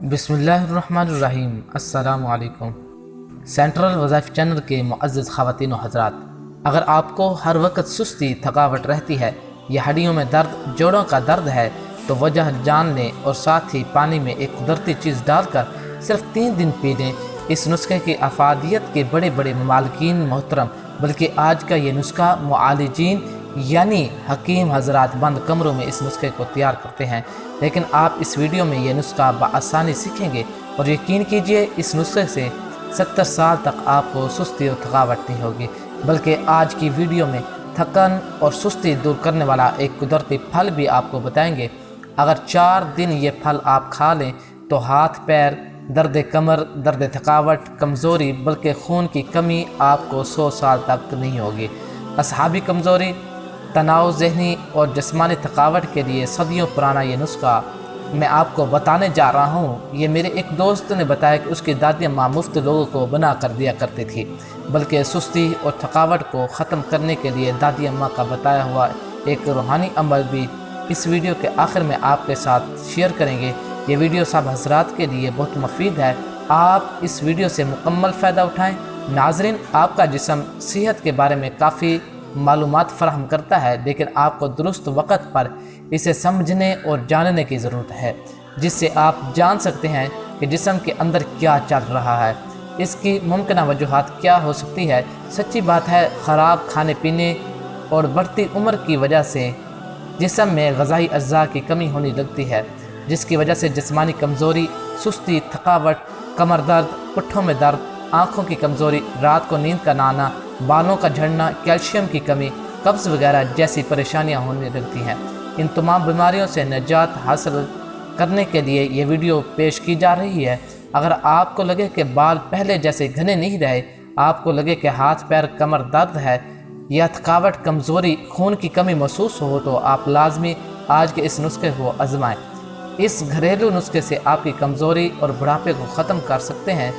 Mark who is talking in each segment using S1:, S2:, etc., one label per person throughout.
S1: बिस्मिल्लाहिर्रहमानिर्रहीम। अस्सलाम वालेकुम। सेंट्रल वज़ाइफ चैनल के मुअज़्ज़ज़ ख़वातीन व हज़रात, अगर आपको हर वक्त सुस्ती थकावट रहती है या हड्डियों में दर्द, जोड़ों का दर्द है, तो वजह जान लें और साथ ही पानी में एक कुदरती चीज़ डालकर सिर्फ 3 दिन पी लें। इस नुस्खे की अफादियत के बड़े बड़े मालिकीन मोहतरम, बल्कि आज का ये नुस्खा मुआलिजीन यानी हकीम हजरात बंद कमरों में इस नुस्खे को तैयार करते हैं। लेकिन आप इस वीडियो में ये नुस्खा बआसानी सीखेंगे और यकीन कीजिए इस नुस्खे से 70 साल तक आपको सुस्ती और थकावट नहीं होगी। बल्कि आज की वीडियो में थकन और सुस्ती दूर करने वाला एक कुदरती फल भी आपको बताएंगे। अगर 4 दिन ये फल आप खा लें तो हाथ पैर, दर्द कमर, दर्द थकावट, कमज़ोरी बल्कि खून की कमी आपको 100 साल तक नहीं होगी। असहाबी कमज़ोरी, तनाव, ज़हनी और जिस्मानी थकावट के लिए सदियों पुराना ये नुस्खा मैं आपको बताने जा रहा हूँ। ये मेरे एक दोस्त ने बताया कि उसकी दादी अम्मा मुफ्त लोगों को बना कर दिया करती थी। बल्कि सुस्ती और थकावट को ख़त्म करने के लिए दादी अम्मा का बताया हुआ एक रूहानी अमल भी इस वीडियो के आखिर में आपके साथ शेयर करेंगे। ये वीडियो सब हज़रात के लिए बहुत मुफीद है। आप इस वीडियो से मुकम्मल फ़ायदा उठाएँ। नाज़रीन, आपका जिस्म सेहत के बारे में काफ़ी मालूमात फराहम करता है, लेकिन आपको दुरुस्त वक़्त पर इसे समझने और जानने की ज़रूरत है, जिससे आप जान सकते हैं कि जिस्म के अंदर क्या चल रहा है, इसकी मुमकिन वजूहात क्या हो सकती है। सच्ची बात है, ख़राब खाने पीने और बढ़ती उम्र की वजह से जिस्म में ग़िज़ाई अज्जा की कमी होने लगती है, जिसकी वजह से जिस्मानी कमज़ोरी, सुस्ती, थकावट, कमर दर्द, पुट्ठों में दर्द, आँखों की कमज़ोरी, रात को नींद का ना आना, बालों का झड़ना, कैल्शियम की कमी, कब्ज़ वगैरह जैसी परेशानियां होने लगती हैं। इन तमाम बीमारियों से निजात हासिल करने के लिए ये वीडियो पेश की जा रही है। अगर आपको लगे कि बाल पहले जैसे घने नहीं रहे, आपको लगे कि हाथ पैर कमर दर्द है या थकावट, कमज़ोरी, खून की कमी महसूस हो, तो आप लाजमी आज के इस नुस्खे को आजमाएं। इस घरेलू नुस्खे से आपकी कमज़ोरी और बुढ़ापे को ख़त्म कर सकते हैं।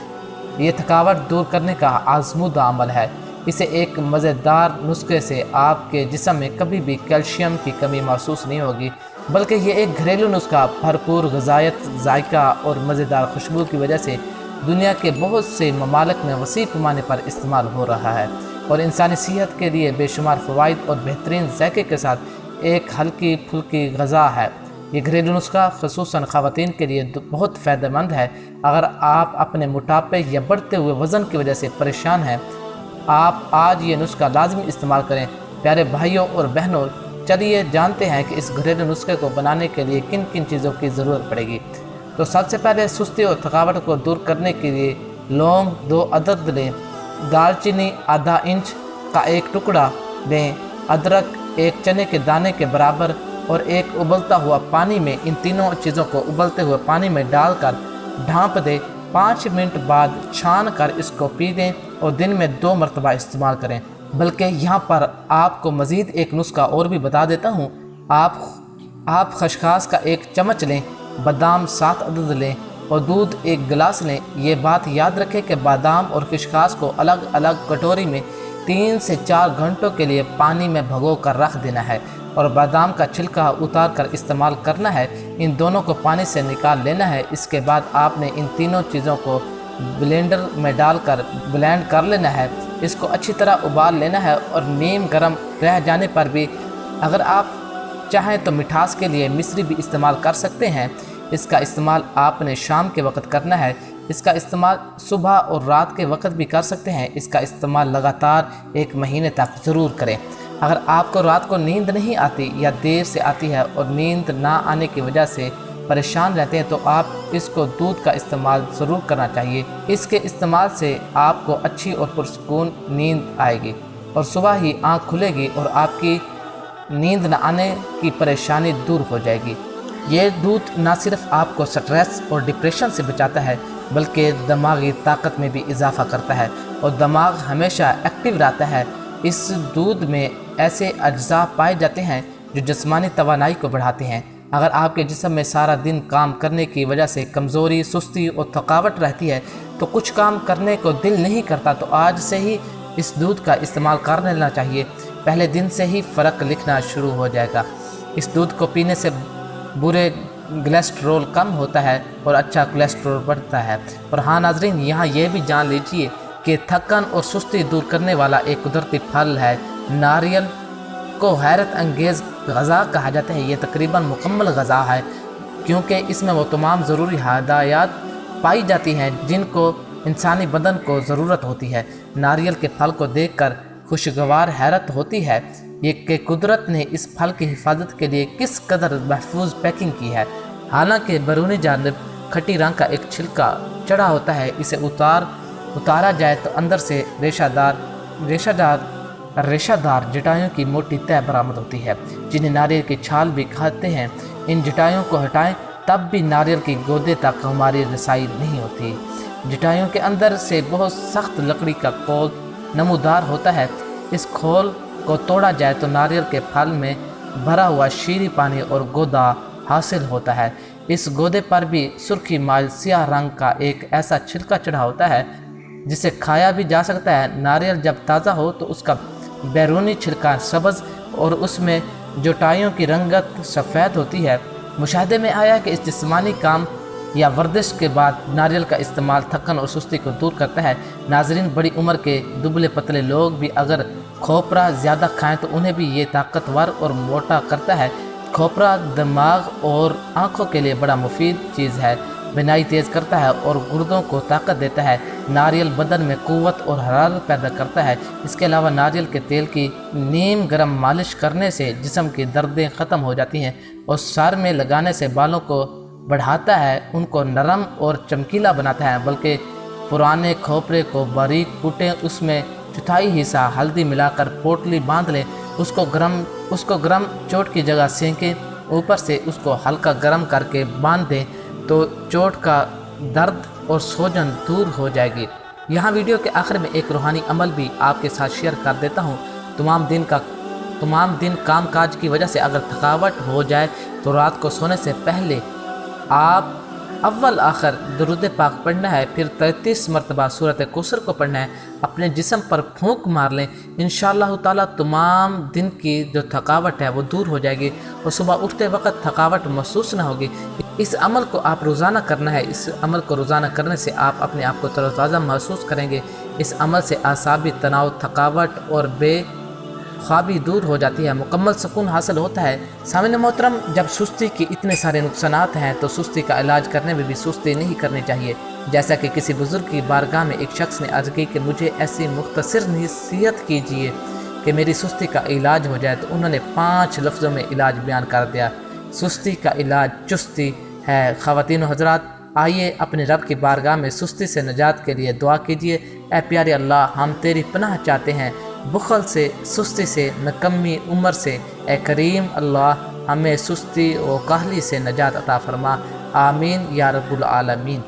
S1: ये थकावट दूर करने का आज़मूदा अमल है। इसे एक मज़ेदार नुस्खे से आपके जिस्म में कभी भी कैल्शियम की कमी महसूस नहीं होगी, बल्कि ये एक घरेलू नुस्खा भरपूर ग़िज़ायत, जायका और मज़ेदार खुशबू की वजह से दुनिया के बहुत से ममालिक में वसी पैमाने पर इस्तेमाल हो रहा है और इंसानी सेहत के लिए बेशुमार फ़वाइद और बेहतरीन ज़ायके के साथ एक हल्की फुल्की ग़िज़ा है। ये घरेलू नुस्खा ख़ुसूसन ख़वातीन के लिए बहुत फ़ायदेमंद है। अगर आप अपने मोटापे या बढ़ते हुए वज़न की वजह से परेशान हैं, आप आज ये नुस्खा लाजमी इस्तेमाल करें। प्यारे भाइयों और बहनों, चलिए जानते हैं कि इस घरेलू नुस्खे को बनाने के लिए किन किन चीज़ों की ज़रूरत पड़ेगी। तो सबसे पहले सुस्ती और थकावट को दूर करने के लिए लौंग 2 अदद लें, दालचीनी आधा इंच का एक टुकड़ा लें, अदरक 1 चने के दाने के बराबर और एक उबलता हुआ पानी में इन तीनों चीज़ों को उबलते हुए पानी में डालकर ढाँप दें। 5 मिनट बाद छान कर इसको पी लें और दिन में 2 मरतबा इस्तेमाल करें। बल्कि यहाँ पर आपको मज़ीद एक नुस्खा और भी बता देता हूँ। आप खसखस का 1 चम्मच लें, बादाम 7 अदद लें और दूध 1 गिलास लें। ये बात याद रखें कि बादाम और खसखस को अलग अलग कटोरी में 3 से 4 घंटों के लिए पानी में भिगो कर रख देना है और बादाम का छिलका उतार कर इस्तेमाल करना है। इन दोनों को पानी से निकाल लेना है। इसके बाद आपने इन तीनों चीज़ों को ब्लेंडर में डालकर ब्लेंड कर लेना है। इसको अच्छी तरह उबाल लेना है और नीम गर्म रह जाने पर भी अगर आप चाहें तो मिठास के लिए मिश्री भी इस्तेमाल कर सकते हैं। इसका इस्तेमाल आपने शाम के वक्त करना है। इसका इस्तेमाल सुबह और रात के वक्त भी कर सकते हैं। इसका इस्तेमाल लगातार 1 महीने तक ज़रूर करें। अगर आपको रात को नींद नहीं आती या देर से आती है और नींद ना आने की वजह से परेशान रहते हैं, तो आप इसको दूध का इस्तेमाल ज़रूर करना चाहिए। इसके इस्तेमाल से आपको अच्छी और पुरसकून नींद आएगी और सुबह ही आँख खुलेगी और आपकी नींद न आने की परेशानी दूर हो जाएगी। ये दूध न सिर्फ आपको स्ट्रेस और डिप्रेशन से बचाता है, बल्कि दिमागी ताकत में भी इजाफ़ा करता है और दिमाग हमेशा एक्टिव रहता है। इस दूध में ऐसे अज्जा पाए जाते हैं जो जिस्मानी तवानाई को बढ़ाते हैं। अगर आपके जिस्म में सारा दिन काम करने की वजह से कमज़ोरी, सुस्ती और थकावट रहती है, तो कुछ काम करने को दिल नहीं करता, तो आज से ही इस दूध का इस्तेमाल कर लेना चाहिए। पहले दिन से ही फ़र्क लिखना शुरू हो जाएगा। इस दूध को पीने से बुरे कोलेस्ट्रॉल कम होता है और अच्छा कोलेस्ट्रॉल बढ़ता है। और हाँ नाजरीन, यहाँ ये भी जान लीजिए कि थकन और सुस्ती दूर करने वाला एक कुदरती फल है नारियल को हैरत अंगेज़ ग़ज़ा कहा जाता है। ये तकरीबन मुकम्मल ग़ज़ा है क्योंकि इसमें वो तमाम ज़रूरी हदायत पाई जाती हैं जिनको इंसानी बदन को ज़रूरत होती है। नारियल के फल को देखकर खुशगवार हैरत होती है ये कि कुदरत ने इस फल की हिफाजत के लिए किस कदर महफूज पैकिंग की है। हालांकि बैरूनी जानिब खट्टी रंग का एक छिलका चढ़ा होता है, इसे उतारा जाए तो अंदर से रेशादार जटाइयों की मोटी तह बरामद होती है जिन्हें नारियल की छाल भी खाते हैं। इन जटाइयों को हटाएं तब भी नारियल की गोदे तक हमारी रसाई नहीं होती। जटाइयों के अंदर से बहुत सख्त लकड़ी का खोल नमूदार होता है। इस खोल को तोड़ा जाए तो नारियल के फल में भरा हुआ शीरी पानी और गोदा हासिल होता है। इस गोदे पर भी सुर्खी माइल सियाह रंग का एक ऐसा छिलका चढ़ा होता है जिसे खाया भी जा सकता है। नारियल जब ताज़ा हो तो उसका बैरूनी छिलका सब्ज़ और उसमें जटाइयों की रंगत सफ़ेद होती है। मुशाहदे में आया कि इस जिस्मानी काम या वर्जिश के बाद नारियल का इस्तेमाल थकन और सुस्ती को दूर करता है। नाजरीन, बड़ी उम्र के दुबले पतले लोग भी अगर खोपरा ज़्यादा खाएं तो उन्हें भी ये ताकतवर और मोटा करता है। खोपरा दिमाग और आँखों के लिए बड़ा मुफीद चीज़ है, बिनाई तेज़ करता है और गुर्दों को ताकत देता है। नारियल बदन में क़ुव्वत और हरारत पैदा करता है। इसके अलावा नारियल के तेल की नीम गर्म मालिश करने से जिस्म की दर्दें ख़त्म हो जाती हैं और सर में लगाने से बालों को बढ़ाता है, उनको नरम और चमकीला बनाता है। बल्कि पुराने खोपरे को बारीक कूटें, उसमें चौथाई हिस्सा हल्दी मिलाकर पोटली बांध लें, उसको गरम चोट की जगह सेंकें, ऊपर से उसको हल्का गर्म करके बांध दें तो चोट का दर्द और सूजन दूर हो जाएगी। यहाँ वीडियो के आखिर में एक रूहानी अमल भी आपके साथ शेयर कर देता हूँ। तमाम दिन काम काज की वजह से अगर थकावट हो जाए तो रात को सोने से पहले आप अव्वल आखिर दुरूद पाक पढ़ना है, फिर 33 मरतबा सूरत कौसर को पढ़ना है। अपने जिस्म पर फूंक मार लें, इंशाअल्लाह ताला तमाम दिन की जो थकावट है वो दूर हो जाएगी और सुबह उठते वक्त थकावट महसूस ना होगी। इस अमल को आप रोज़ाना करना है। इस अमल को रोज़ाना करने से आप अपने आप को तरोताज़ा महसूस करेंगे। इस अमल से आसाबी तनाव, थकावट और बेख्वाबी दूर हो जाती है, मुकम्मल सुकून हासिल होता है। सामईन मोहतरम, जब सुस्ती के इतने सारे नुकसानात हैं तो सुस्ती का इलाज करने में भी सुस्ती नहीं करनी चाहिए। जैसा कि किसी बुज़ुर्ग की बारगाह में एक शख्स ने अर्ज़ की कि मुझे ऐसी मुख्तसर नसीहत कीजिए कि मेरी सुस्ती का इलाज हो जाए, तो उन्होंने 5 लफ्ज़ों में इलाज बयान कर दिया। सुस्ती का इलाज चुस्ती है। ख़वातीन व हज़रात, आइए अपने रब की बारगाह में सुस्ती से निजात के लिए दुआ कीजिए। ए प्यारे अल्लाह, हम तेरी पनाह चाहते हैं बुखल से, सुस्ती से, नकम्मी उम्र से। ए करीम अल्लाह, हमें सुस्ती और काहली से निजात अता फरमा। आमीन या रब्बुल आलमीन।